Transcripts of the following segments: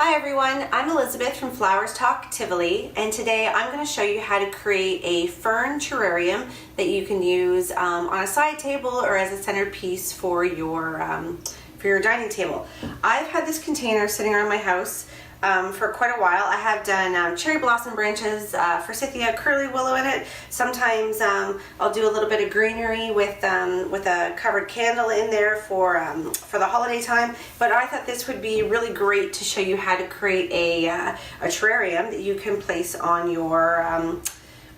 Hi everyone, I'm Elizabeth from Flowers Talk Tivoli, and today I'm going to show you how to create a fern terrarium that you can use on a side table or as a centerpiece for your dining table. I've had this container sitting around my house for quite a while. I have done cherry blossom branches, forsythia, curly willow in it. Sometimes I'll do a little bit of greenery with a covered candle in there for the holiday time. But I thought this would be really great to show you how to create a terrarium that you can place on your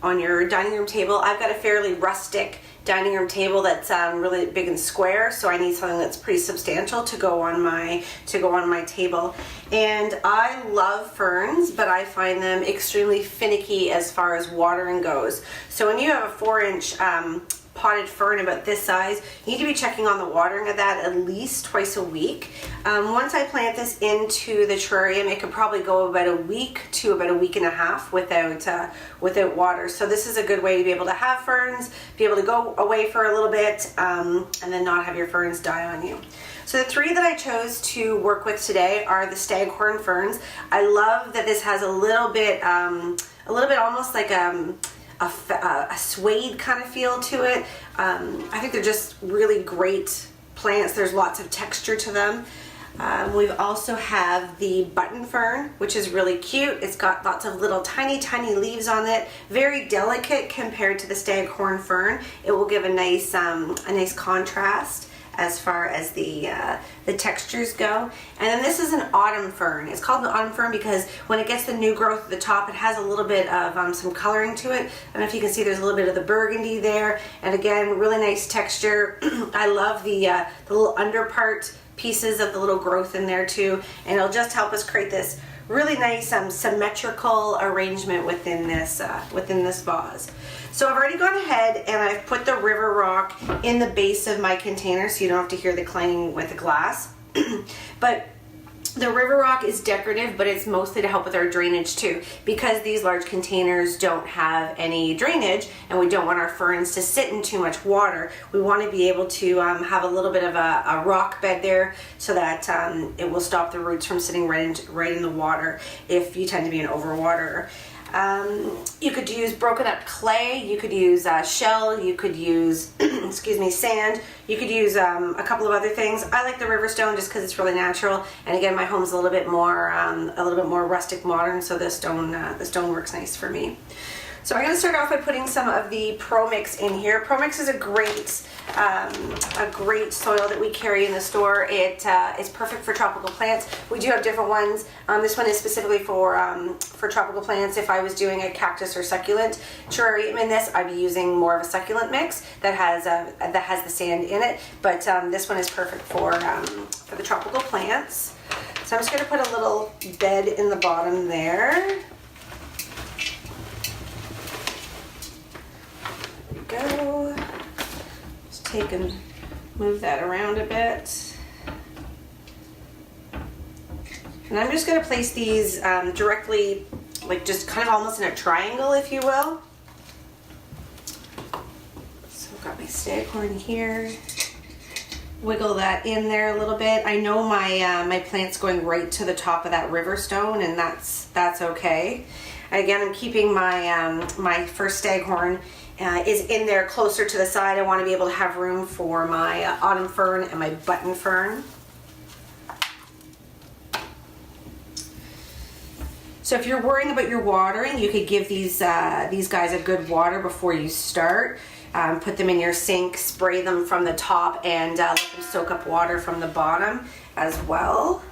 dining room table. I've got a fairly rustic dining room table that's really big and square, so I need something that's pretty substantial to go on my table. And I love ferns, but I find them extremely finicky as far as watering goes. So when you have a 4-inch potted fern about this size, you need to be checking on the watering of that at least twice a week. Once I plant this into the terrarium, it could probably go about a week to about a week and a half without water. So this is a good way to be able to have ferns, be able to go away for a little bit, and then not have your ferns die on you. So the three that I chose to work with today are the staghorn ferns. I love that this has a little bit almost like a suede kind of feel to it. I think they're just really great plants. There's lots of texture to them. We also have the button fern, which is really cute. It's got lots of little tiny leaves on it. Very delicate compared to the staghorn fern. It will give a nice contrast as far as the textures go. And then this is an autumn fern. It's called an autumn fern because when it gets the new growth at the top, it has a little bit of some coloring to it. I don't know if you can see there's a little bit of the burgundy there. And again, really nice texture. I love the little underpart pieces of the little growth in there too. And it'll just help us create this really nice symmetrical arrangement within this vase. So I've already gone ahead and I've put the river rock in the base of my container so you don't have to hear the clanging with the glass. But the river rock is decorative, but it's mostly to help with our drainage too. Because these large containers don't have any drainage and we don't want our ferns to sit in too much water, we want to be able to have a little bit of a rock bed there so that it will stop the roots from sitting right in the water if you tend to be an overwaterer. You could use broken up clay, you could use shell, you could use sand, you could use a couple of other things. I like the river stone just because it's really natural, and again my home's a little bit more rustic modern, so this stone works nice for me. So I'm going to start off by putting some of the Promix in here. Promix is a great soil that we carry in the store. It is perfect for tropical plants. We do have different ones. This one is specifically for tropical plants. If I was doing a cactus or succulent terrarium in this, I'd be using more of a succulent mix that has the sand in it. But this one is perfect for the tropical plants. So I'm just going to put a little bed in the bottom there. Go. Just take and move that around a bit. And I'm just going to place these directly, like just kind of almost in a triangle, if you will. So I've got my staghorn here. Wiggle that in there a little bit. I know my plant's going right to the top of that river stone, and that's okay. Again, I'm keeping my first staghorn is in there closer to the side. I want to be able to have room for my autumn fern and my button fern. So if you're worrying about your watering, you could give these guys a good water before you start. Put them in your sink, spray them from the top, and let them soak up water from the bottom as well.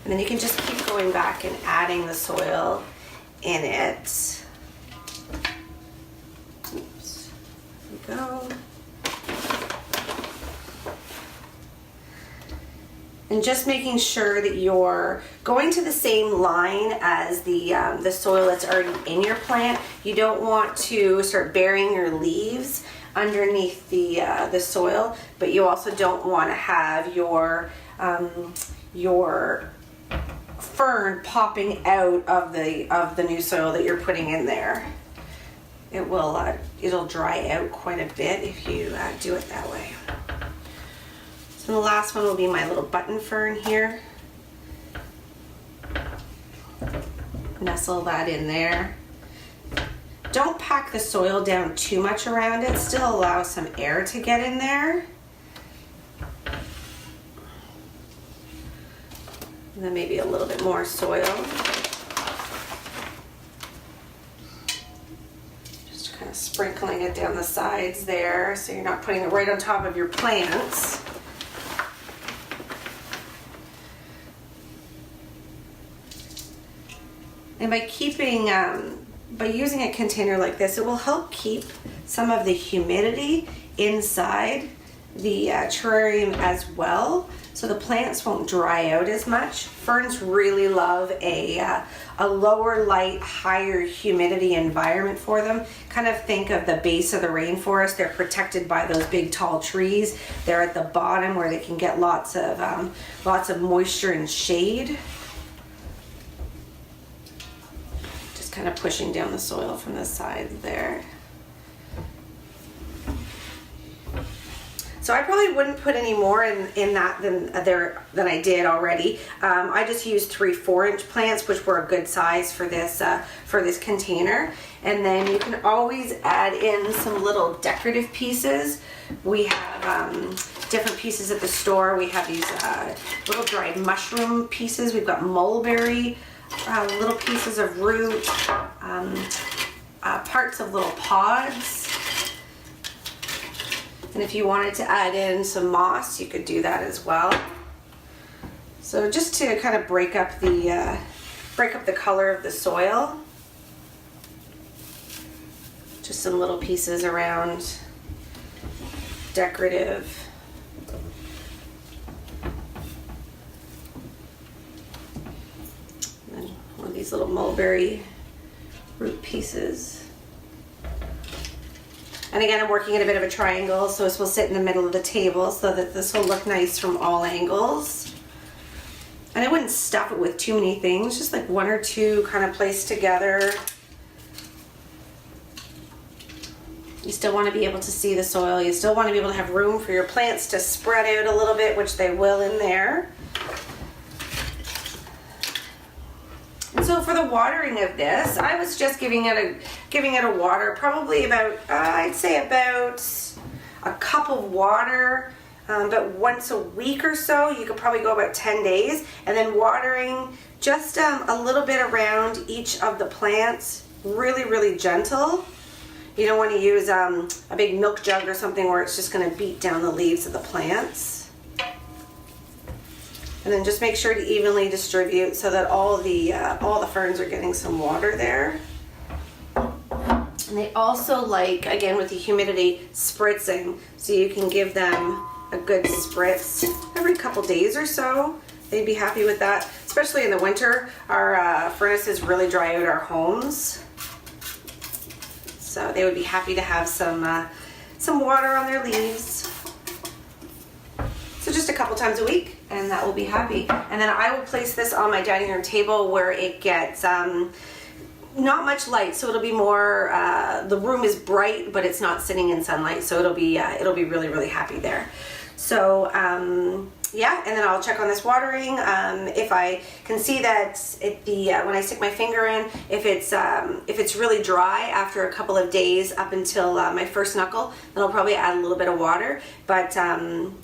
And then you can just keep going back and adding the soil in it. Oops. There we go. And just making sure that you're going to the same line as the soil that's already in your plant. You don't want to start burying your leaves underneath the soil, but you also don't want to have your fern popping out of the new soil that you're putting in there. it'll dry out quite a bit if you do it that way. So the last one will be my little button fern here. Nestle that in there. Don't pack the soil down too much around it, still allow some air to get in there. And then maybe a little bit more soil. Just kind of sprinkling it down the sides there so you're not putting it right on top of your plants. And by using a container like this, it will help keep some of the humidity inside the terrarium as well, so the plants won't dry out as much. Ferns really love a lower light, higher humidity environment for them. Kind of think of the base of the rainforest. They're protected by those big tall trees. They're at the bottom where they can get lots of moisture and shade. Kind of pushing down the soil from the sides there. So I probably wouldn't put any more in that than I did already. I just used 3 4-inch plants, which were a good size for this container. And then you can always add in some little decorative pieces. We have different pieces at the store. We have these little dried mushroom pieces. We've got mulberry. Little pieces of root, parts of little pods, and if you wanted to add in some moss, you could do that as well. So just to kind of break up the color of the soil, just some little pieces around decorative. These little mulberry root pieces. And again, I'm working in a bit of a triangle, so this will sit in the middle of the table so that this will look nice from all angles. And I wouldn't stuff it with too many things, just like 1 or 2 kind of placed together. You still want to be able to see the soil. You still want to be able to have room for your plants to spread out a little bit, which they will in there. So for the watering of this, I was just giving it a water, probably about I'd say about a cup of water, but once a week or so. You could probably go about 10 days, and then watering just a little bit around each of the plants, really gentle. You don't want to use a big milk jug or something where it's just going to beat down the leaves of the plants. And then just make sure to evenly distribute so that all the ferns are getting some water there. And they also like, again with the humidity, spritzing. So you can give them a good spritz every couple days or so. They'd be happy with that. Especially in the winter, our furnaces really dry out our homes. So they would be happy to have some water on their leaves. So just a couple times a week, and that will be happy. And then I will place this on my dining room table where it gets not much light, so it'll be more. The room is bright, but it's not sitting in sunlight, so it'll be really happy there. So yeah, and then I'll check on this watering. If I can see that when I stick my finger in, if it's really dry after a couple of days up until my first knuckle, then I'll probably add a little bit of water. But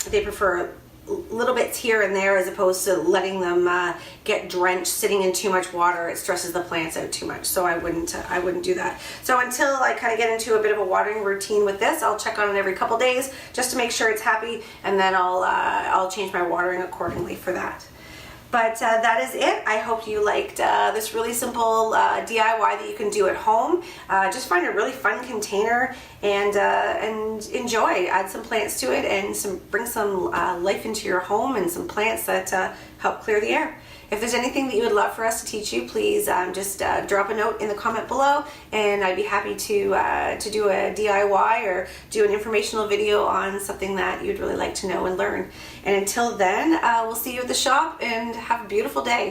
they prefer little bits here and there as opposed to letting them get drenched, sitting in too much water. It stresses the plants out too much, so I wouldn't do that. So until I kind of get into a bit of a watering routine with this, I'll check on it every couple days just to make sure it's happy, and then I'll change my watering accordingly for that. But that is it. I hope you liked this really simple DIY that you can do at home. Just find a really fun container and enjoy. Add some plants to it and bring some life into your home and some plants that help clear the air. If there's anything that you would love for us to teach you, please just drop a note in the comment below, and I'd be happy to do a DIY or do an informational video on something that you'd really like to know and learn. And until then, we'll see you at the shop, and have a beautiful day.